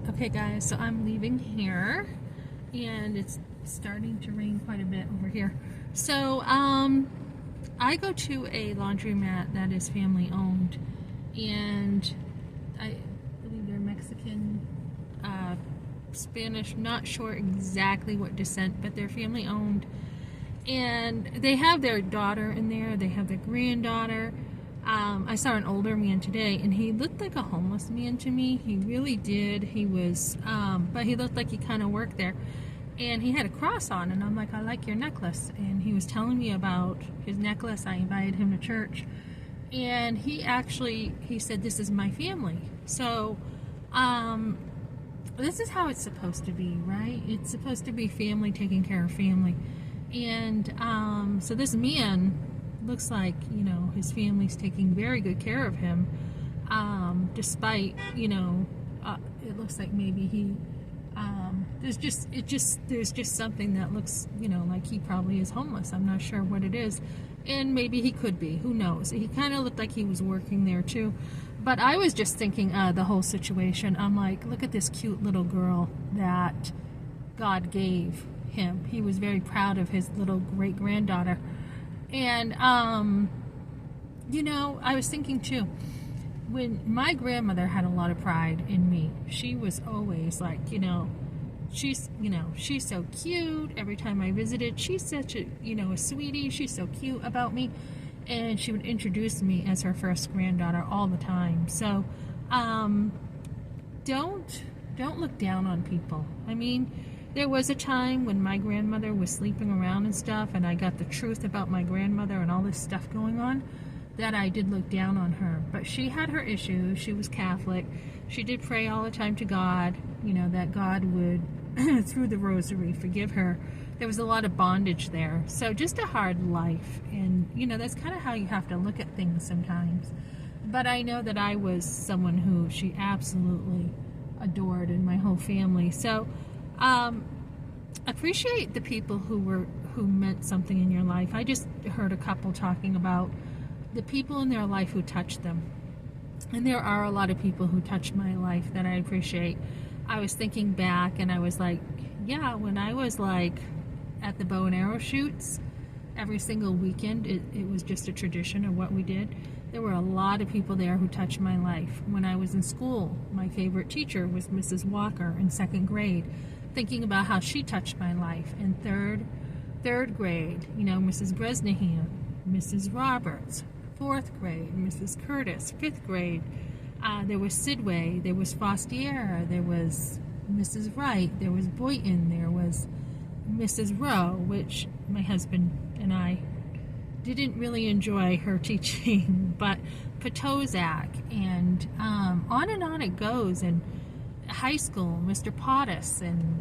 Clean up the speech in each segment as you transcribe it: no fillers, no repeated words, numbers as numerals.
Okay guys, so I'm leaving here and it's starting to rain quite a bit over here. So I go to a laundromat that is family owned, and I believe they're Mexican, Spanish, not sure exactly what descent, but they're family owned, and they have their daughter in there, they have their granddaughter. I saw an older man today, and he looked like a homeless man to me. He really did. He was, but he looked like he kind of worked there. And he had a cross on, and I'm like, I like your necklace. And he was telling me about his necklace. I invited him to church. And he said, this is my family. So, this is how it's supposed to be, right? It's supposed to be family taking care of family. And, so this man looks like, his family's taking very good care of him, despite, it looks like maybe he, there's just something that looks, like he probably is homeless. I'm not sure what it is, and maybe he could be, who knows. He kind of looked like he was working there too, but I was just thinking the whole situation. I'm like, look at this cute little girl that God gave him. He was very proud of his little great-granddaughter. And, I was thinking too, when my grandmother had a lot of pride in me, she was always like, she's so cute. Every time I visited, she's such a sweetie. She's so cute about me. And she would introduce me as her first granddaughter all the time. So, don't look down on people. I mean, there was a time when my grandmother was sleeping around and stuff, and I got the truth about my grandmother and all this stuff going on, that I did look down on her. But she had her issues. She was Catholic. She did pray all the time to God, that God would, through the rosary, forgive her. There was a lot of bondage there. So just a hard life. And, that's kind of how you have to look at things sometimes. But I know that I was someone who she absolutely adored, and my whole family. So, appreciate the people who meant something in your life. I just heard a couple talking about the people in their life who touched them. And there are a lot of people who touched my life that I appreciate. I was thinking back, and I was like, yeah, when I was like at the bow and arrow shoots, every single weekend, it was just a tradition of what we did. There were a lot of people there who touched my life. When I was in school, my favorite teacher was Mrs. Walker in second grade. Thinking about how she touched my life. In third grade, Mrs. Bresnahan, Mrs. Roberts. Fourth grade, Mrs. Curtis. Fifth grade, there was Sidway, there was Fostiera, there was Mrs. Wright, there was Boynton, there was Mrs. Rowe, which my husband and I didn't really enjoy her teaching, but Potozak, and on it goes. And high school, Mr. Pottis, and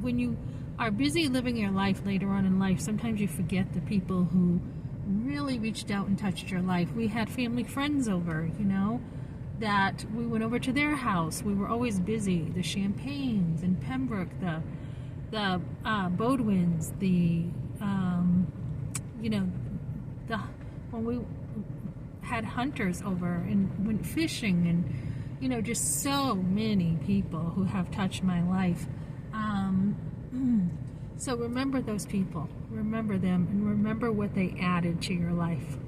when you are busy living your life later on in life, sometimes you forget the people who really reached out and touched your life. We had family friends over, that we went over to their house. We were always busy. The Champagnes in Pembroke, the Bodwins, when we had hunters over and went fishing, and just so many people who have touched my life. So remember those people. Remember them, and remember what they added to your life.